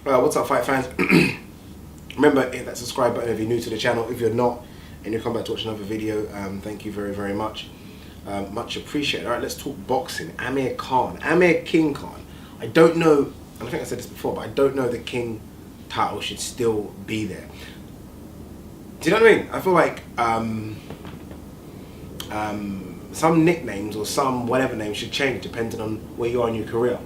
What's up, fight fans? Remember, hit that subscribe button if you're new to the channel. If you're not, and you come back to watch another video, thank you very, very much. Much appreciated. All right, let's talk boxing. Amir Khan, Amir King Khan. I don't know, and I think I said this before, but I don't know the King title should still be there. Do you know what I mean? I feel like some nicknames or some whatever name should change depending on where you are in your career.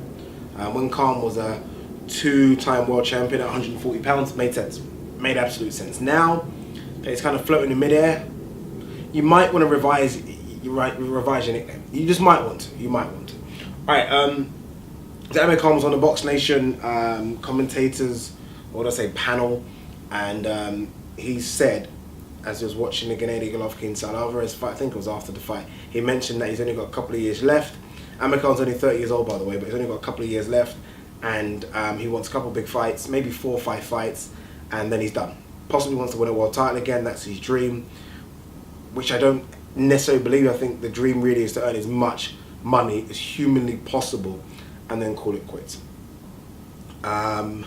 When Khan was a two-time world champion at 140 pounds, made sense. Made absolute sense. Now that it's kind of floating in midair, you might want to revise your nickname. You just might want to. You might want to. All right. Amir Khan was on the Box Nation commentators, or what do I say, panel, and he said, as he was watching the Gennady Golovkin-Alvarez fight, I think it was after the fight, he mentioned that he's only got a couple of years left. Amir Khan's only 30 years old, by the way, but he's only got a couple of years left, and he wants a couple of big fights, maybe 4 or 5 fights, and then he's done. Possibly wants to win a world title again. That's his dream, which I don't necessarily believe. I think the dream really is to earn as much money as humanly possible and then call it quits. I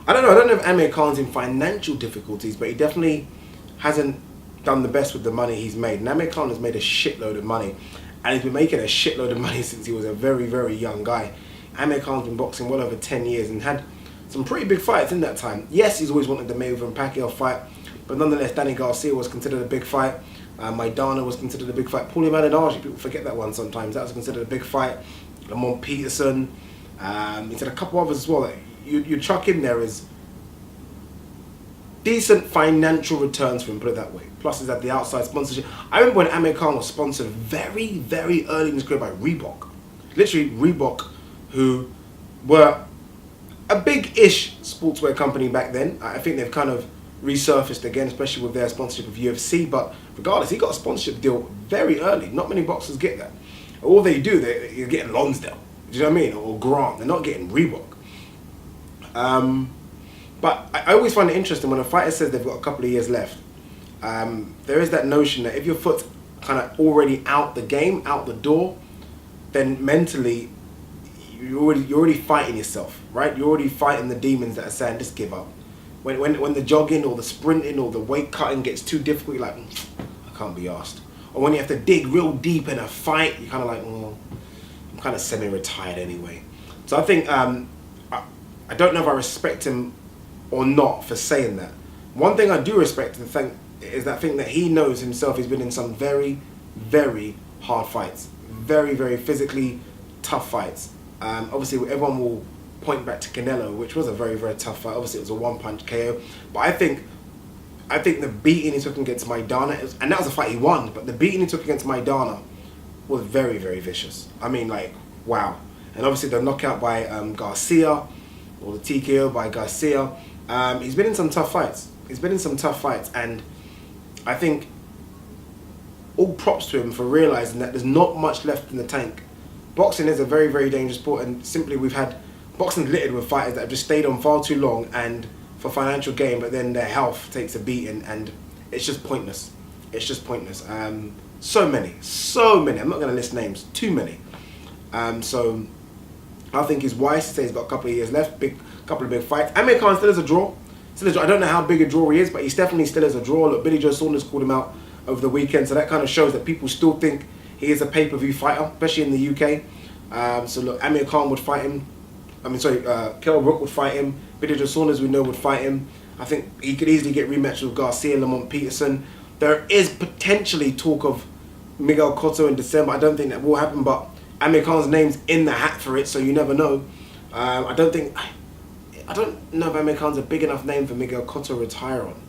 don't know if Amir Khan's in financial difficulties, but he definitely hasn't done the best with the money he's made. And Amir Khan has made a shitload of money, and he's been making a shitload of money since he was a very, very young guy. Amir Khan's been boxing well over 10 years and had some pretty big fights in that time. Yes, he's always wanted the Mayweather and Pacquiao fight, but nonetheless, Danny Garcia was considered a big fight. Maidana was considered a big fight. Paulie Malignaggi, people forget that one sometimes. That was considered a big fight. Lamont Peterson. He said a couple others as well that you chuck in there as decent financial returns for him, put it that way. Plus, he's at the outside sponsorship. I remember when Amir Khan was sponsored very, very early in his career by Reebok. Literally, Reebok, who were a big-ish sportswear company back then. I think they've kind of resurfaced again, especially with their sponsorship of UFC. But regardless, he got a sponsorship deal very early. Not many boxers get that. All they do, you're getting Lonsdale. Do you know what I mean? Or Grant. They're not getting Reebok. But I always find it interesting when a fighter says they've got a couple of years left. There is that notion that if your foot's kind of already out the game, out the door, then mentally you're already fighting yourself, right? You're already fighting the demons that are saying just give up. When the jogging or the sprinting or the weight cutting gets too difficult, you're like, I can't be asked. Or when you have to dig real deep in a fight, you're kind of like, I'm kind of semi-retired anyway. So I think I don't know if I respect him or not for saying that. One thing I do respect is that thing that he knows himself. He's been in some very, very hard fights, very, very physically tough fights. Obviously, everyone will point back to Canelo, which was a very, very tough fight. Obviously, it was a one-punch KO. But I think the beating he took against Maidana, and that was a fight he won, but the beating he took against Maidana was very, very vicious. I mean, like, wow. And obviously, the knockout by Garcia, or the TKO by Garcia, he's been in some tough fights. And I think all props to him for realizing that there's not much left in the tank. Boxing is a very, very dangerous sport, and simply we've had boxing littered with fighters that have just stayed on far too long and for financial gain, but then their health takes a beating, and it's just pointless. It's just pointless. So many. I'm not going to list names. Too many. So I think it's wise to say he's got a couple of years left. Couple of big fights. Amir Khan still is a draw. I don't know how big a draw he is, but he's definitely still is a draw. Look, Billy Joe Saunders called him out over the weekend, so that kind of shows that people still think he is a pay-per-view fighter, especially in the UK. So look, Amir Khan would fight him. Kell Brook would fight him. Billy Joe Saunders, we know, would fight him. I think he could easily get rematched with Garcia, Lamont Peterson. There is potentially talk of Miguel Cotto in December. I don't think that will happen, but Amir Khan's name's in the hat for it, so you never know. I don't know if Amir Khan's a big enough name for Miguel Cotto to retire on.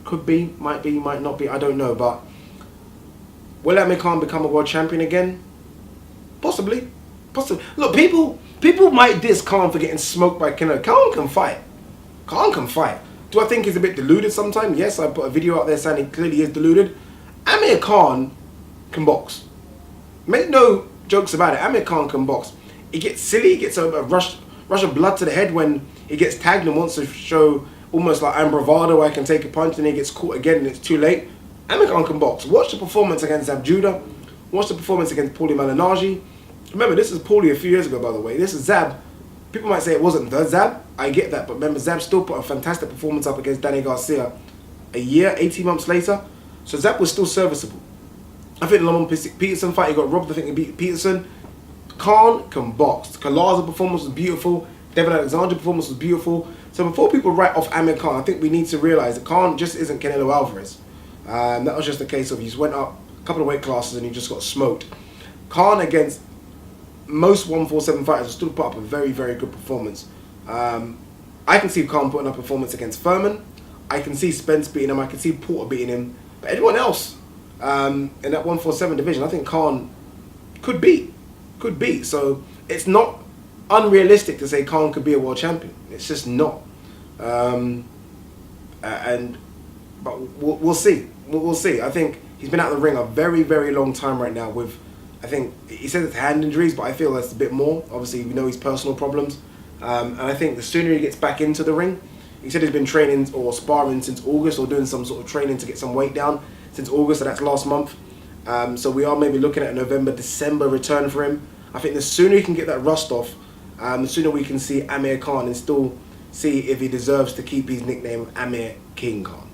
Could be, might not be, I don't know. But will Amir Khan become a world champion again? Possibly. Look, people might diss Khan for getting smoked by Canelo. Khan can fight. Do I think he's a bit deluded sometimes? Yes, I put a video out there saying he clearly is deluded. Amir Khan can box. Make no jokes about it. Amir Khan can box. He gets silly, he gets a rush of blood to the head when he gets tagged and wants to show almost like I'm bravado, I can take a punch, and he gets caught again and it's too late. Amir Khan can box. Watch the performance against Zab Judah. Watch the performance against Paulie Malignaggi. Remember, this is Paulie a few years ago, by the way. This is Zab people might say it wasn't the Zab. I get that, but remember, Zab still put a fantastic performance up against Danny Garcia a year, 18 months later. So Zab was still serviceable. I think the Lamont Peterson fight, he got robbed. I think he beat Peterson. Khan can box. Kala's performance was beautiful. Devin Alexander's performance was beautiful. So before people write off Amir Khan, I think we need to realise that Khan just isn't Canelo Alvarez. That was just a case of he just went up a couple of weight classes and he just got smoked. Khan against most 147 fighters will still put up a very, very good performance. I can see Khan putting up a performance against Furman. I can see Spence beating him. I can see Porter beating him. But everyone else in that 147 division, I think Khan could beat. Could beat. So it's not unrealistic to say Khan could be a world champion. It's just not. But we'll see. We'll see. I think he's been out of the ring a very, very long time right now with, I think, he said it's hand injuries, but I feel that's a bit more. Obviously, we know his personal problems. And I think the sooner he gets back into the ring, he said he's been training or sparring since August or doing some sort of training to get some weight down since August, so that's last month. So we are maybe looking at a November, December return for him. I think the sooner he can get that rust off, the sooner we can see Amir Khan and still see if he deserves to keep his nickname Amir King Khan.